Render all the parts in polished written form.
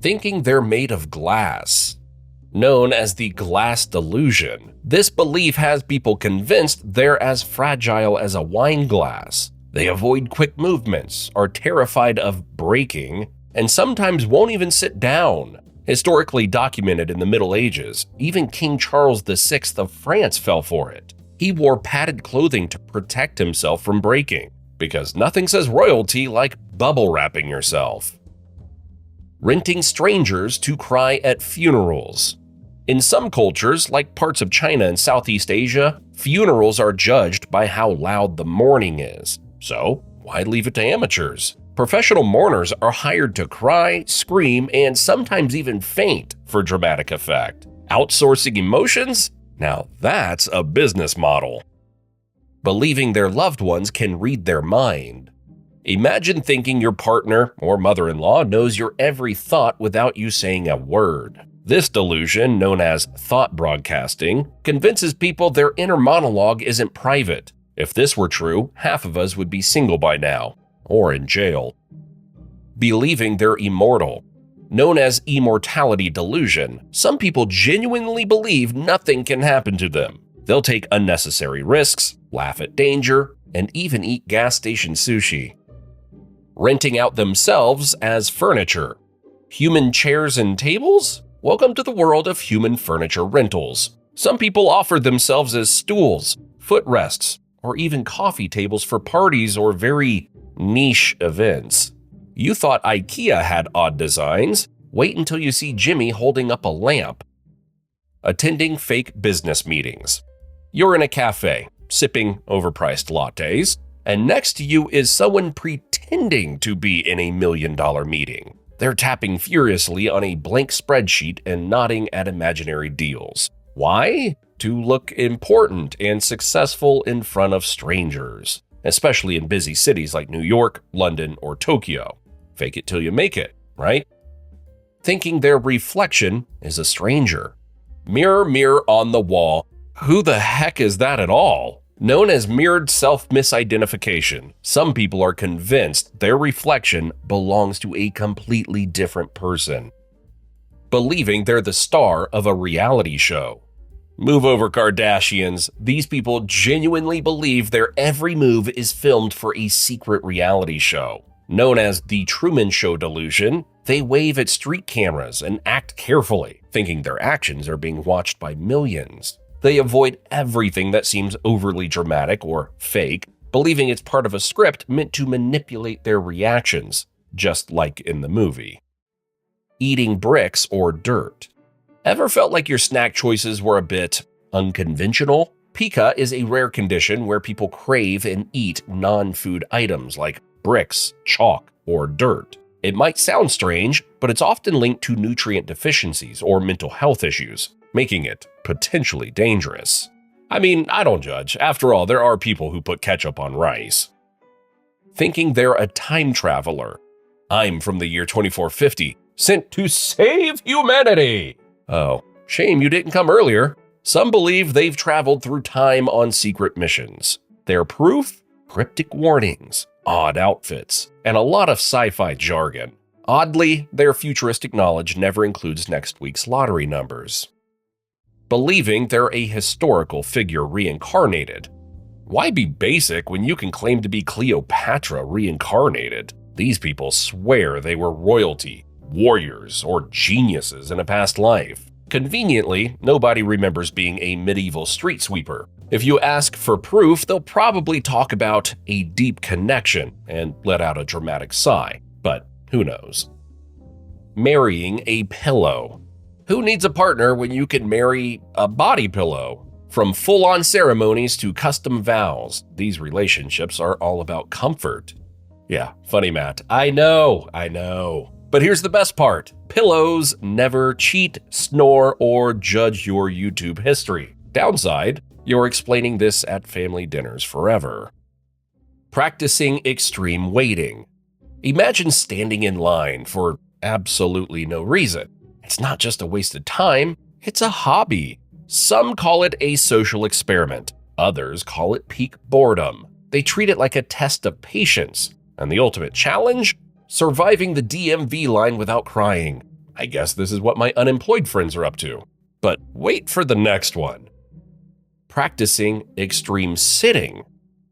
Thinking they're made of glass. Known as the glass delusion, this belief has people convinced they're as fragile as a wine glass. They avoid quick movements, are terrified of breaking, and sometimes won't even sit down. Historically documented in the Middle Ages, even King Charles VI of France fell for it. He wore padded clothing to protect himself from breaking, because nothing says royalty like bubble wrapping yourself. Renting strangers to cry at funerals. In some cultures, like parts of China and Southeast Asia, funerals are judged by how loud the mourning is. So, why leave it to amateurs? Professional mourners are hired to cry, scream, and sometimes even faint for dramatic effect. Outsourcing emotions? Now that's a business model. Believing their loved ones can read their mind. Imagine thinking your partner or mother-in-law knows your every thought without you saying a word. This delusion, known as thought broadcasting, convinces people their inner monologue isn't private. If this were true, half of us would be single by now, or in jail. Believing they're immortal. Known as immortality delusion, some people genuinely believe nothing can happen to them. They'll take unnecessary risks, laugh at danger, and even eat gas station sushi. Renting out themselves as furniture. Human chairs and tables? Welcome to the world of human furniture rentals. Some people offer themselves as stools, footrests, or even coffee tables for parties or very niche events. You thought IKEA had odd designs? Wait until you see Jimmy holding up a lamp. Attending fake business meetings. You're in a cafe, sipping overpriced lattes, and next to you is someone pretending to be in a $1 million meeting. They're tapping furiously on a blank spreadsheet and nodding at imaginary deals. Why? To look important and successful in front of strangers, especially in busy cities like New York, London, or Tokyo. Fake it till you make it, right? Thinking their reflection is a stranger. Mirror, mirror on the wall. Who the heck is that at all? Known as mirrored self-misidentification, some people are convinced their reflection belongs to a completely different person. Believing they're the star of a reality show. Move over, Kardashians. These people genuinely believe their every move is filmed for a secret reality show. Known as the Truman Show delusion, they wave at street cameras and act carefully, thinking their actions are being watched by millions. They avoid everything that seems overly dramatic or fake, believing it's part of a script meant to manipulate their reactions, just like in the movie. Eating bricks or dirt. Ever felt like your snack choices were a bit unconventional? Pica is a rare condition where people crave and eat non-food items like bricks, chalk, or dirt. It might sound strange, but it's often linked to nutrient deficiencies or mental health issues, making it potentially dangerous. I mean, I don't judge. After all, there are people who put ketchup on rice. Thinking they're a time traveler. I'm from the year 2450, sent to save humanity. Oh, shame you didn't come earlier. Some believe they've traveled through time on secret missions. Their proof? Cryptic warnings, odd outfits, and a lot of sci-fi jargon. Oddly, their futuristic knowledge never includes next week's lottery numbers. Believing they're a historical figure reincarnated. Why be basic when you can claim to be Cleopatra reincarnated? These people swear they were royalty, warriors, or geniuses in a past life. Conveniently, nobody remembers being a medieval street sweeper. If you ask for proof, they'll probably talk about a deep connection and let out a dramatic sigh, but who knows? Marrying a pillow. Who needs a partner when you can marry a body pillow? From full-on ceremonies to custom vows, these relationships are all about comfort. Yeah, funny, Matt. I know. But here's the best part. Pillows never cheat, snore, or judge your YouTube history. Downside, you're explaining this at family dinners forever. Practicing extreme waiting. Imagine standing in line for absolutely no reason. It's not just a wasted time, it's a hobby. Some call it a social experiment. Others call it peak boredom. They treat it like a test of patience. And the ultimate challenge? Surviving the DMV line without crying. I guess this is what my unemployed friends are up to. But wait for the next one. Practicing extreme sitting.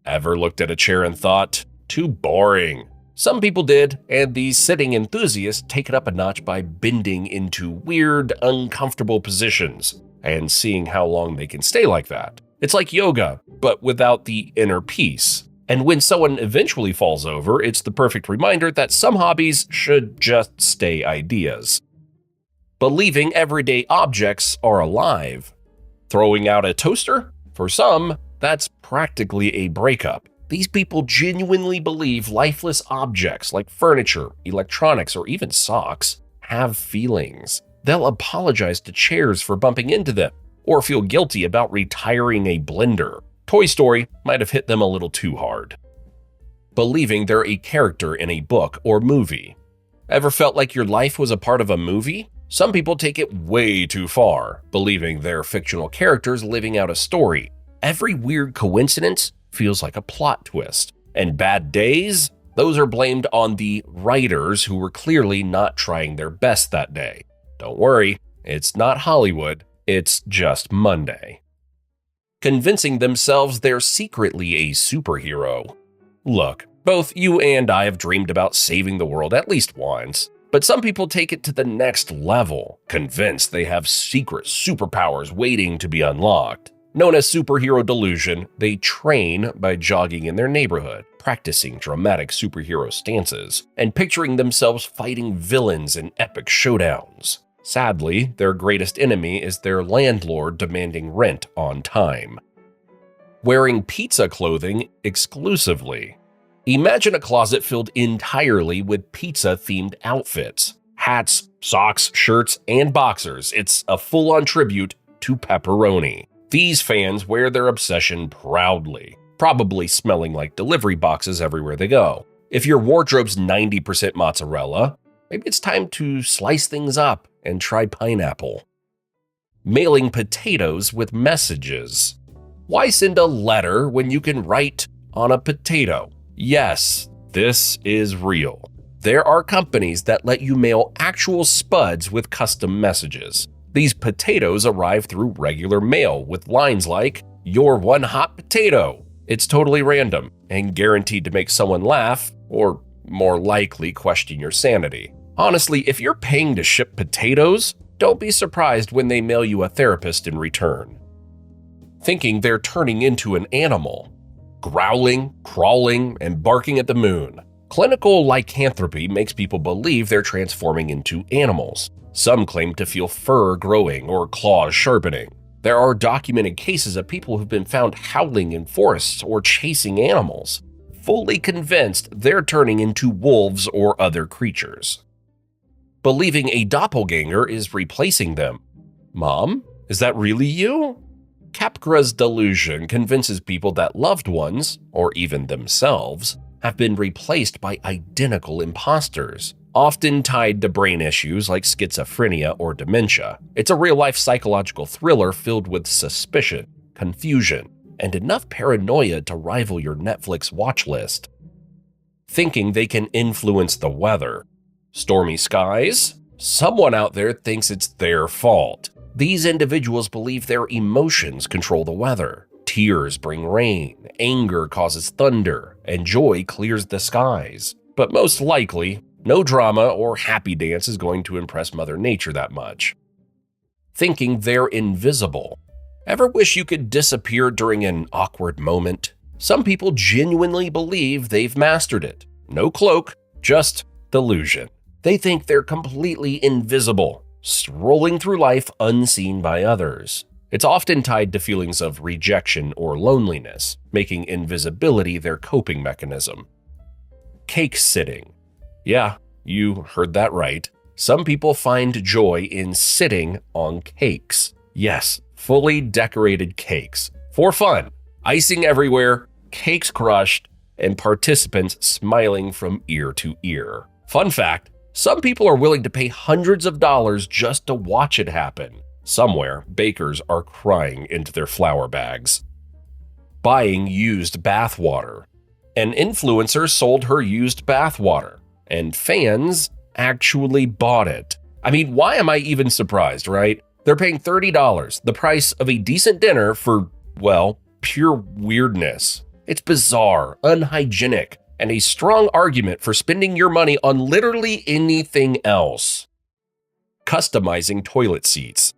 Ever looked at a chair and thought, too boring? Some people did, and these sitting enthusiasts take it up a notch by bending into weird, uncomfortable positions and seeing how long they can stay like that. It's like yoga, but without the inner peace. And when someone eventually falls over, it's the perfect reminder that some hobbies should just stay ideas. Believing everyday objects are alive. Throwing out a toaster? For some, that's practically a breakup. These people genuinely believe lifeless objects like furniture, electronics, or even socks have feelings. They'll apologize to chairs for bumping into them, or feel guilty about retiring a blender. Toy Story might have hit them a little too hard. Believing they're a character in a book or movie. Ever felt like your life was a part of a movie? Some people take it way too far, believing they're fictional characters living out a story. Every weird coincidence feels like a plot twist. And bad days? Those are blamed on the writers who were clearly not trying their best that day. Don't worry, it's not Hollywood, it's just Monday. Convincing themselves they're secretly a superhero. Look, both you and I have dreamed about saving the world at least once. But some people take it to the next level, convinced they have secret superpowers waiting to be unlocked. Known as superhero delusion, they train by jogging in their neighborhood, practicing dramatic superhero stances, and picturing themselves fighting villains in epic showdowns. Sadly, their greatest enemy is their landlord demanding rent on time. Wearing pizza clothing exclusively. Imagine a closet filled entirely with pizza-themed outfits. Hats, socks, shirts, and boxers. It's a full-on tribute to pepperoni. These fans wear their obsession proudly, probably smelling like delivery boxes everywhere they go. If your wardrobe's 90% mozzarella, maybe it's time to slice things up and try pineapple. Mailing potatoes with messages. Why send a letter when you can write on a potato? Yes, this is real. There are companies that let you mail actual spuds with custom messages. These potatoes arrive through regular mail with lines like, "You're one hot potato." It's totally random and guaranteed to make someone laugh or more likely question your sanity. Honestly, if you're paying to ship potatoes, don't be surprised when they mail you a therapist in return. Thinking they're turning into an animal. Growling, crawling, and barking at the moon. Clinical lycanthropy makes people believe they're transforming into animals. Some claim to feel fur growing or claws sharpening. There are documented cases of people who've been found howling in forests or chasing animals, fully convinced they're turning into wolves or other creatures. Believing a doppelganger is replacing them. Mom, is that really you? Capgras delusion convinces people that loved ones, or even themselves, have been replaced by identical imposters, often tied to brain issues like schizophrenia or dementia. It's a real-life psychological thriller filled with suspicion, confusion, and enough paranoia to rival your Netflix watch list. Thinking they can influence the weather. Stormy skies? Someone out there thinks it's their fault. These individuals believe their emotions control the weather. Tears bring rain, anger causes thunder, and joy clears the skies. But most likely, no drama or happy dance is going to impress Mother Nature that much. Thinking they're invisible. Ever wish you could disappear during an awkward moment? Some people genuinely believe they've mastered it. No cloak, just delusion. They think they're completely invisible, strolling through life unseen by others. It's often tied to feelings of rejection or loneliness, making invisibility their coping mechanism. Cake sitting. Yeah, you heard that right. Some people find joy in sitting on cakes. Yes, fully decorated cakes. For fun. Icing everywhere, cakes crushed, and participants smiling from ear to ear. Fun fact, some people are willing to pay hundreds of dollars just to watch it happen. Somewhere, bakers are crying into their flour bags. Buying used bathwater. An influencer sold her used bathwater, and fans actually bought it. I mean, why am I even surprised, right? They're paying $30, the price of a decent dinner for, well, pure weirdness. It's bizarre, unhygienic, and a strong argument for spending your money on literally anything else. Customizing toilet seats.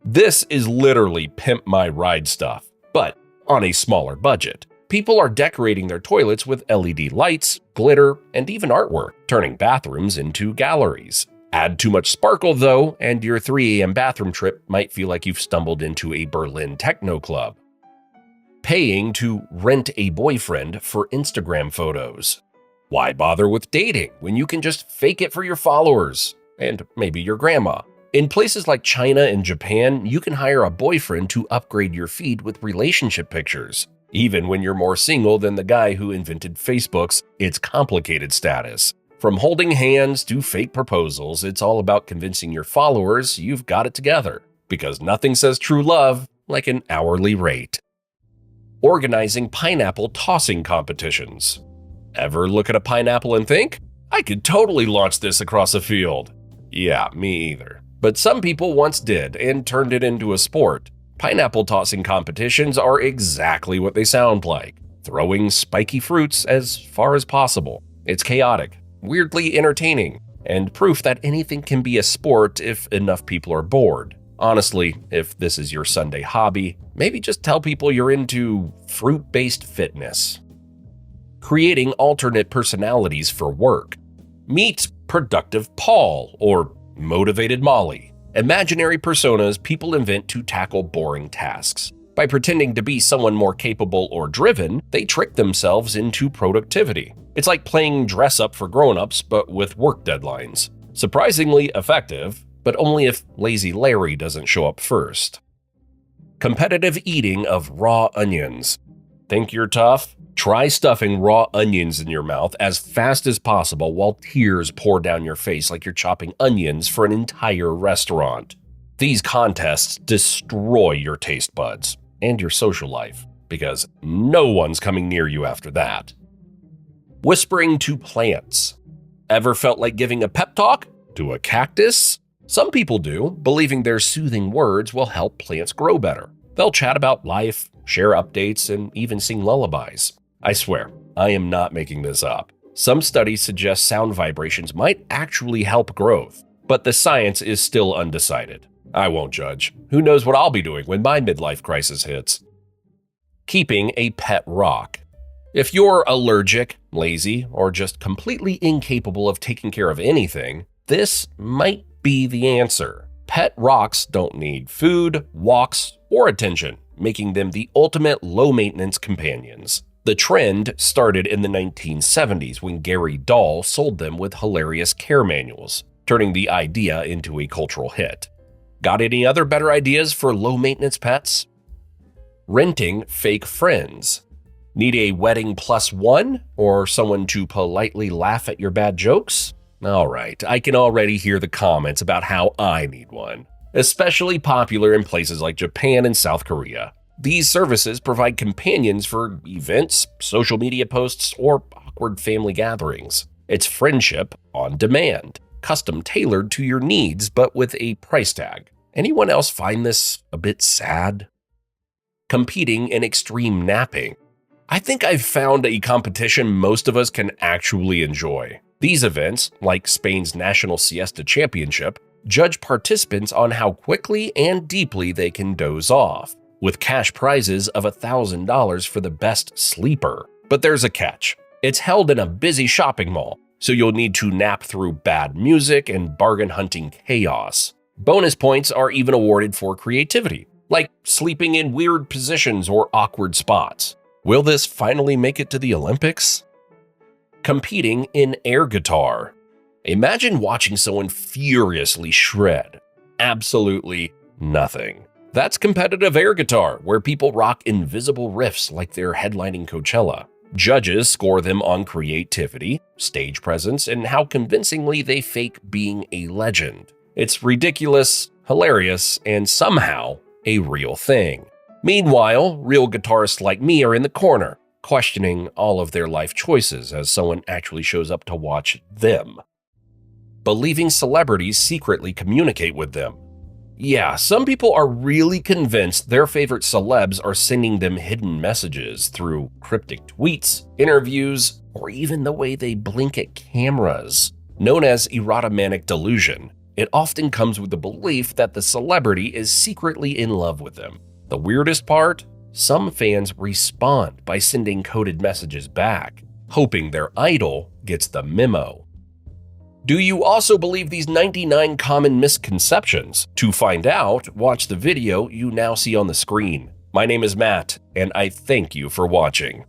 This is literally pimp my ride stuff, but on a smaller budget. People are decorating their toilets with LED lights, glitter, and even artwork, turning bathrooms into galleries. Add too much sparkle though, and your 3 a.m. bathroom trip might feel like you've stumbled into a Berlin techno club. Paying to rent a boyfriend for Instagram photos. Why bother with dating when you can just fake it for your followers and maybe your grandma? In places like China and Japan, you can hire a boyfriend to upgrade your feed with relationship pictures, even when you're more single than the guy who invented Facebook's "it's complicated" status. From holding hands to fake proposals, it's all about convincing your followers you've got it together, because nothing says true love like an hourly rate. Organizing pineapple tossing competitions. Ever look at a pineapple and think, I could totally launch this across a field? Yeah, me either. But some people once did and turned it into a sport. Pineapple tossing competitions are exactly what they sound like, throwing spiky fruits as far as possible. It's chaotic, weirdly entertaining, and proof that anything can be a sport if enough people are bored. Honestly, if this is your Sunday hobby, maybe just tell people you're into fruit-based fitness. Creating alternate personalities for work. Meet Productive Paul or Motivated Molly, imaginary personas people invent to tackle boring tasks. By pretending to be someone more capable or driven, they trick themselves into productivity. It's like playing dress-up for grown-ups, but with work deadlines. Surprisingly effective, but only if Lazy Larry doesn't show up first. Competitive eating of raw onions. Think you're tough? Try stuffing raw onions in your mouth as fast as possible while tears pour down your face like you're chopping onions for an entire restaurant. These contests destroy your taste buds and your social life, because no one's coming near you after that. Whispering to plants. Ever felt like giving a pep talk to a cactus? Some people do, believing their soothing words will help plants grow better. They'll chat about life, share updates, and even sing lullabies. I swear, I am not making this up. Some studies suggest sound vibrations might actually help growth, but the science is still undecided. I won't judge. Who knows what I'll be doing when my midlife crisis hits? Keeping a pet rock. If you're allergic, lazy, or just completely incapable of taking care of anything, this might be the answer. Pet rocks don't need food, walks, or attention, making them the ultimate low-maintenance companions. The trend started in the 1970s when Gary Dahl sold them with hilarious care manuals, turning the idea into a cultural hit. Got any other better ideas for low-maintenance pets? Renting fake friends. Need a wedding plus one, or someone to politely laugh at your bad jokes? Alright, I can already hear the comments about how I need one. Especially popular in places like Japan and South Korea. These services provide companions for events, social media posts, or awkward family gatherings. It's friendship on demand, custom tailored to your needs but with a price tag. Anyone else find this a bit sad? Competing in extreme napping. I think I've found a competition most of us can actually enjoy. These events, like Spain's National Siesta Championship, judge participants on how quickly and deeply they can doze off, with cash prizes of $1,000 for the best sleeper. But there's a catch. It's held in a busy shopping mall, so you'll need to nap through bad music and bargain hunting chaos. Bonus points are even awarded for creativity, like sleeping in weird positions or awkward spots. Will this finally make it to the Olympics? Competing in air guitar. Imagine watching someone furiously shred absolutely nothing. That's competitive air guitar, where people rock invisible riffs like they're headlining Coachella. Judges score them on creativity, stage presence, and how convincingly they fake being a legend. It's ridiculous, hilarious, and somehow a real thing. Meanwhile, real guitarists like me are in the corner, questioning all of their life choices as someone actually shows up to watch them. believing celebrities secretly communicate with them. Yeah, some people are really convinced their favorite celebs are sending them hidden messages through cryptic tweets, interviews, or even the way they blink at cameras. Known as erotomanic delusion, it often comes with the belief that the celebrity is secretly in love with them. The weirdest part? Some fans respond by sending coded messages back, hoping their idol gets the memo. Do you also believe these 99 common misconceptions? To find out, watch the video you now see on the screen. My name is Matt, and I thank you for watching.